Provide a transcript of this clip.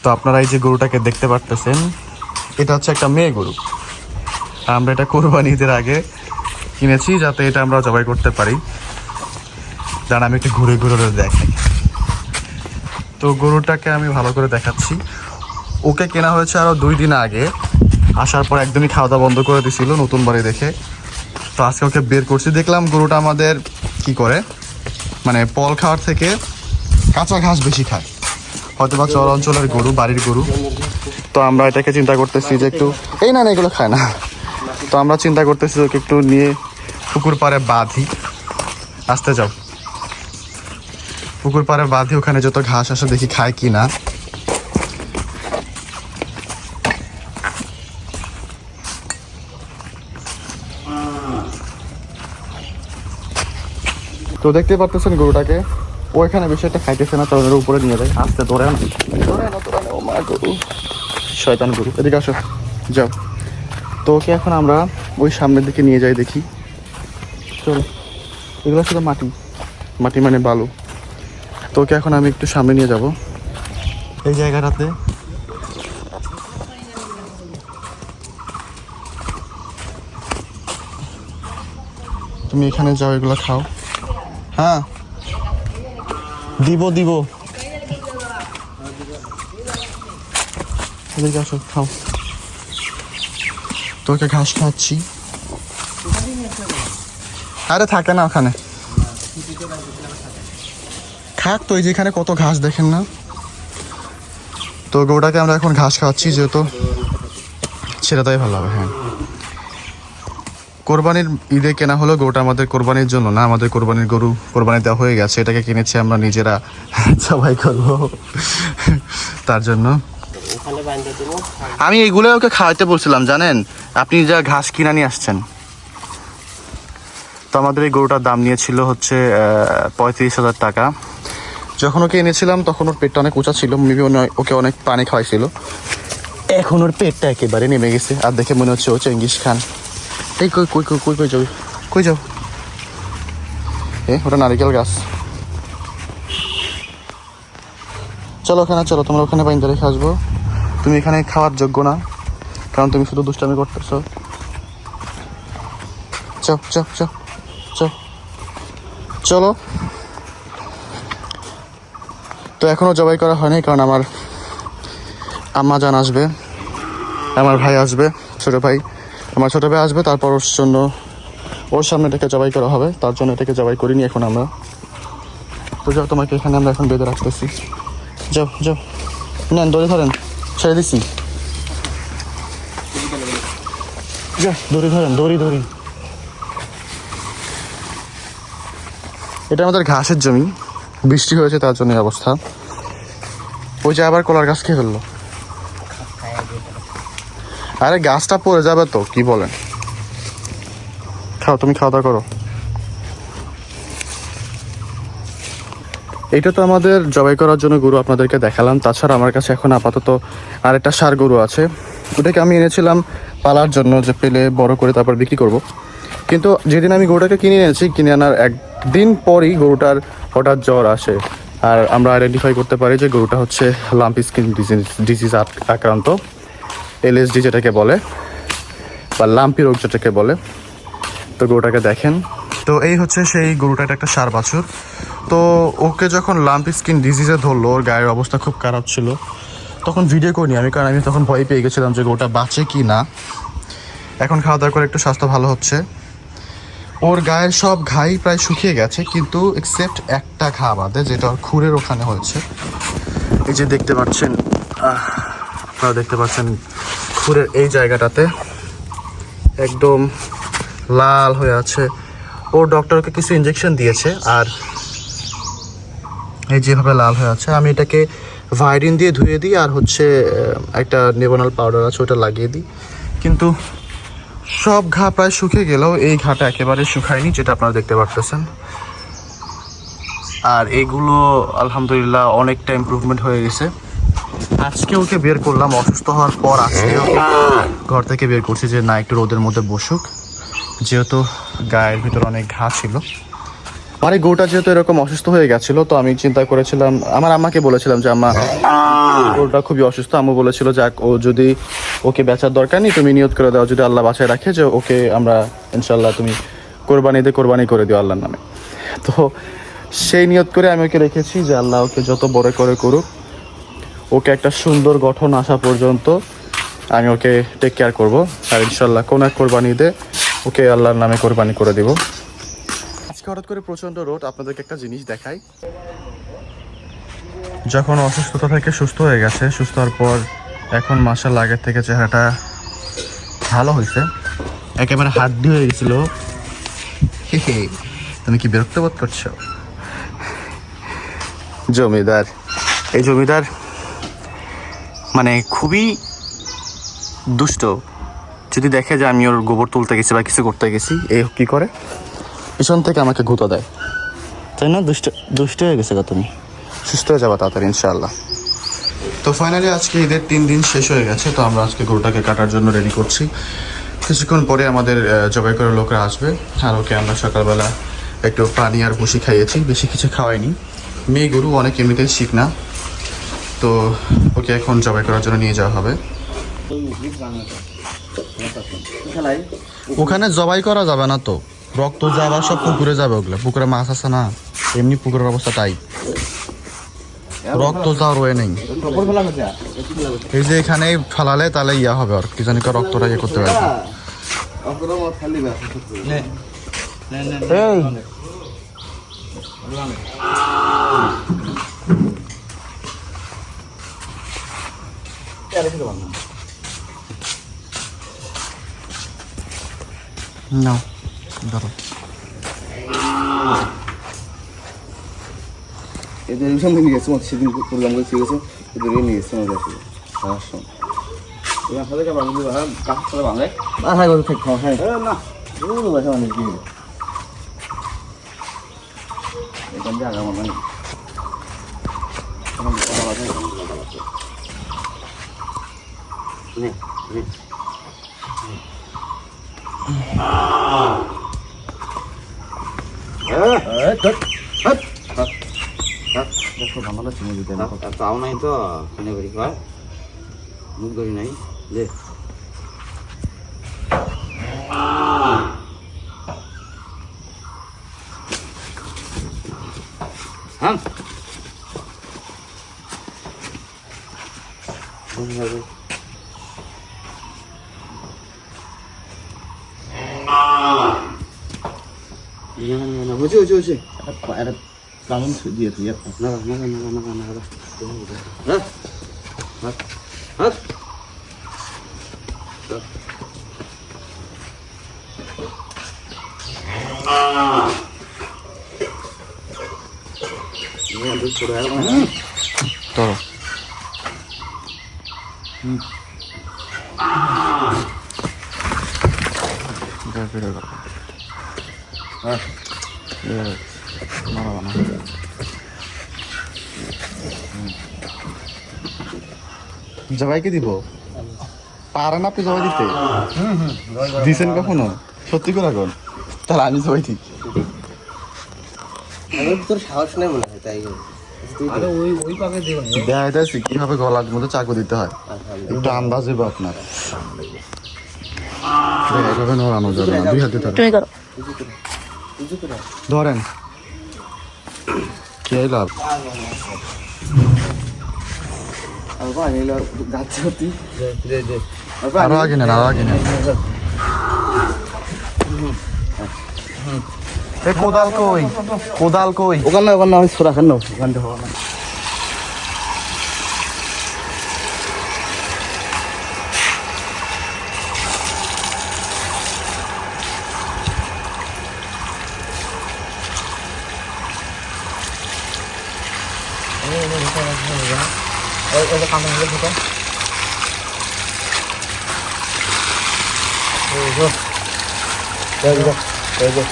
তো আপনারা এই যে গরুটাকে দেখতে পারতেছেন, এটা হচ্ছে একটা মেয়ে গরু। আমরা এটা কোরবানি ঈদের আগে কিনেছি যাতে এটা আমরা জবাই করতে পারি। দাঁড়া আমি একটু ঘুরে ঘুরে দেখাই। তো গরুটাকে আমি ভালো করে দেখাচ্ছি। ওকে কেনা হয়েছে আরও 2 দিন আগে। আসার পর একদমই খাওয়া দাওয়া বন্ধ করে দিছিল নতুন বাড়ি দেখে। তো আজকে ওকে বের করছি, দেখলাম গরুটা আমাদের কি করে, মানে পল খাওয়ার থেকে কাঁচা ঘাস বেশি খায়, হয়তো বা চর অঞ্চলের গরু, বাড়ির গরু। তো আমরা এটাকে চিন্তা করতেছি যে একটু এই না এগুলো খায় না। তো আমরা চিন্তা করতেছি ওকে একটু নিয়ে পুকুর পাড়ে বাঁধি। আসতে যাও, পুকুর পাড়ে বাঁধি, ওখানে যত ঘাস আসে দেখি খায় কি না। তো দেখতে পারতেছেন গরুটাকে, ও এখানে বেশি একটা খাইতেছে না, তাদের উপরে নিয়ে যায়। আস্তে ধরে আনো, ও মা গরু, শয়তান গরু, এদিকে আসো, যাও। তো ওকে এখন আমরা ওই সামনের দিকে নিয়ে যাই, দেখি। চলো, এগুলো শুধু মাটি, মাটি মানে বালু। তো ওকে এখন আমি একটু সামনে নিয়ে যাব এই জায়গাটাতে। তুমি এখানে যাও, এগুলো খাও। হ্যাঁ দিব দিব, এদিকে আসো, খাও। তোকে ঘাস খাওয়াচ্ছি। আরে থাকে না ওখানে, খাক তো, এই যেখানে কত ঘাস দেখেন না। তো গরুটাকে আমরা এখন ঘাস খাওয়াচ্ছি, যেহেতু ছেড়ে দেওয়াই ভালো হবে। হ্যাঁ, কোরবানির ঈদে কেনা হলো গরুটা আমাদের কোরবানির জন্য না, আমাদের কোরবানির গরু কোরবানি দেওয়া হয়ে গেছে। এটাকে কিনেছি আমরা নিজেরা সবাই করব, তার জন্য। আমি এগুলো ওকে খাওয়াইতে বলছিলাম জানেন, আপনি যা ঘাস কিনে নিয়ে আসছেন। তো আমাদের এই গরুটার দাম নিয়েছিল হচ্ছে 35,000 টাকা। যখন ওকে এনেছিলাম তখন ওর পেটটা অনেক উঁচা ছিল, মেবি ওকে অনেক পানি খাওয়াইছিল। এখন ওর পেটটা একেবারে নেমে গেছে, আর দেখে মনে হচ্ছে ও চেঙ্গিস খান। এই কই কই কই কই কই যাও, কই যাও? ওটা নারিকেল গাছ। চলো ওখানে, চলো তোমরা ওখানে বাইন্দা রেখে আসবো। তুমি এখানে খাওয়ার যোগ্য না, কারণ তুমি শুধু দুষ্টামি করতেছো। চল চল চল চল, চলো। তো এখনো জবাই করা হয়নি, কারণ আমার আম্মা জান আসবে, আমার ভাই আসবে, ছোটো ভাই, আমার ছোটো ভাই আসবে। তারপর ওর জন্য, ওর সামনে এটাকে জবাই করা হবে, তার জন্য এটাকে জবাই করিনি এখন আমরা। তো যাও, তোমাকে এখানে আমরা এখন বেঁধে রাখতেছি। যাও যাও, নেন দড়ি ধরেন, ছেড়ে দিচ্ছি। যা দড়ি ধরেন, দড়ি ধরি। এটা আমাদের ঘাসের জমি, বৃষ্টি হয়েছে তার জন্য এই অবস্থা। ওই যে আবার কলার গাছ খেয়ে ফেললো। আরে গাছটা পড়ে যাবে তো, কি বলেন? খাও, তুমি খাওয়া দাওয়া করো। এইটা তো আমাদের জবাই করার জন্য গরু আপনাদেরকে দেখালাম। তাছাড়া আমার কাছে এখন আপাতত আরেকটা ষাঁড় গরু আছে, ওটাকে আমি এনেছিলাম পালার জন্য, যে পেলে বড় করে তারপর বিক্রি করব। কিন্তু যেদিন আমি গরুটাকে কিনে এনেছি, কিনে আনার একদিন পরই গরুটার হঠাৎ জ্বর আসে। আর আমরা আইডেন্টিফাই করতে পারি যে গরুটা হচ্ছে লাম্পি স্কিন ডিজিজ আক্রান্ত, LSD যেটাকে বলে, বা লাম্পি রোগ যেটাকে বলে। তো গরুটাকে দেখেন, তো এই হচ্ছে সেই গরুটা, একটা ষাঁড় বাছুর। তো ওকে যখন লাম্পি স্কিন ডিজিজে ধরলো, ওর গায়ের অবস্থা খুব খারাপ ছিল। তখন ভিডিও করিনি আমি, কারণ আমি তখন ভয় পেয়ে গেছিলাম যে গরুটা বাঁচে কি না। এখন খাওয়া দাওয়া করে একটু স্বাস্থ্য ভালো হচ্ছে। ওর গায়ের সব ঘাই প্রায় শুকিয়ে গেছে, কিন্তু এক্সেপ্ট একটা ঘা বাদে, যেটা ওর খুরের ওখানে হয়েছে। এই যে দেখতে পাচ্ছেন, আপনারা দেখতে পাচ্ছেন খুরের এই জায়গাটাতে একদম লাল হয়ে আছে। ও ডক্টরকে কিছু ইঞ্জেকশন দিয়েছে, আর এই যেভাবে লাল হয়ে আছে, আমি এটাকে ভাইরিন দিয়ে ধুয়ে দিই, আর হচ্ছে একটা নেবোনাল পাউডার আছে, ওটা লাগিয়ে দিই। কিন্তু সব ঘা প্রায় শুকিয়ে গেলেও এই ঘাটা একেবারে শুকায়নি, যেটা আপনারা দেখতে পারতেছেন। আর এগুলো আলহামদুলিল্লাহ অনেকটা ইমপ্রুভমেন্ট হয়ে গেছে। আজকে ওকে বের করলাম অসুস্থ হওয়ার পর, আজকে ঘর থেকে বের করছি যে না, একটু রোদের মধ্যে বসুক, যেহেতু গায়ের ভিতরে অনেক ঘা ছিল। মানে গরুটা যেহেতু এরকম অসুস্থ হয়ে গেছিল, তো আমি চিন্তা করেছিলাম, আমার আম্মাকে বলেছিলাম যে আম্মা গরুটা খুবই অসুস্থ। আম্মু বলেছিল যে ও যদি ওকে বেচার দরকার নেই, তুমি নিয়ত করে দাও যদি আল্লাহ বাঁচায় রাখে যে ওকে আমরা ইনশাল্লাহ তুমি কোরবানি করে দিও আল্লাহর নামে। তো সেই নিয়ত করে আমি ওকে রেখেছি যে আল্লাহ ওকে যত বড় করে করুক, ওকে একটা সুন্দর গঠন আসা পর্যন্ত আমি ওকে টেক কেয়ার করবো। আর ইনশাল্লাহ কোন এক কোরবানিতে ওকে আল্লাহর নামে কোরবানি করে দিব। আজকে হঠাৎ করে প্রচণ্ড রোদ, আপনাদেরকে একটা জিনিস দেখাই। যখন অসুস্থতা থেকে সুস্থ হয়ে গেছে, সুস্থ হওয়ার পর এখন মাশাআল্লাহ আগের থেকে চেহারাটা ভালো হয়েছে, একেবারে হাড্ডি হয়ে গেছিল। তুমি কি বিরক্ত বোধ করছো? জমিদার, এই জমিদার মানে খুবই দুষ্ট। যদি দেখে যে আমি ওর গোবর তুলতে গেছি বা কিছু করতে গেছি, এই কি করে পিছন থেকে আমাকে গুঁতো দেয়, তাই না? দুষ্ট হয়ে গেছে গা, তুমি সুস্থ হয়ে যাবা তাড়াতাড়ি ইনশাআল্লাহ। তো ফাইনালি আজকে ঈদের 3 দিন শেষ হয়ে গেছে, তো আমরা আজকে গরুটাকে কাটার জন্য রেডি করছি। কিছুক্ষণ পরে আমাদের জবাই করার লোকরা আসবে। আর ওকে আমরা সকালবেলা একটু পানি আর ভুসি খাইয়েছি, বেশি কিছু খাওয়াইনি। মেয়ে গরু অনেক এমনিতেই শিখ না, তো ওকে এখন জবাই করার জন্য নিয়ে যাওয়া হবে। ওখানে জবাই করা যাবে না, তো রক্ত যাবার সব পুকুরে যাবে, ওগুলো পুকুরে মাছ আছে না, এমনি পুকুরের অবস্থা তাই, রক্ত যাওয়ার ওয়ে নেই। এই যে এখানে ফালালে তাহলে ইয়া হবে, আর কি জানি রক্তটা ইয়ে করতে পারবে। নাও ধরো। এদের সঙ্গে নিয়ে গেছে, সেদিন প্রোগ্রাম করে গেছে, এদের নিয়ে গেছে আমাদের আসলে বাংলায় বাসায় কথা থাকতে হ্যাঁ না বাসা অনেক কি এখান থেকে আগাম মানে তাও নাই তো কিনে করি কয় মুখ ধরি নাই যে হ্যাঁ বুঝছি বুঝছি বুঝছি একটা কামন দিয়ে তুই না না না না না না হ্যাঁ হ্যাঁ হ্যাঁ জবাইকে দিব পারেন আপনি জবাই দিতে? দিছেন কখনো? সত্যি করে এখন তাহলে আমি জবাই দিই। তোর সাহস নেই মনে হয় তাই দেখা যাচ্ছে কিভাবে গলার মধ্যে চাকু দিতে হয়, একটু আন্দাজ হবে আপনার। এভাবে নড়ানো যাবে না, 2 হাতে ধরেন কি লাভ। আরো আগে নেন, আরো আগে নেন। কোদাল কই, কোদাল কই? ওখানে ওখানে আমি ছোড়া খান না ওখান থেকে হওয়া না There you go.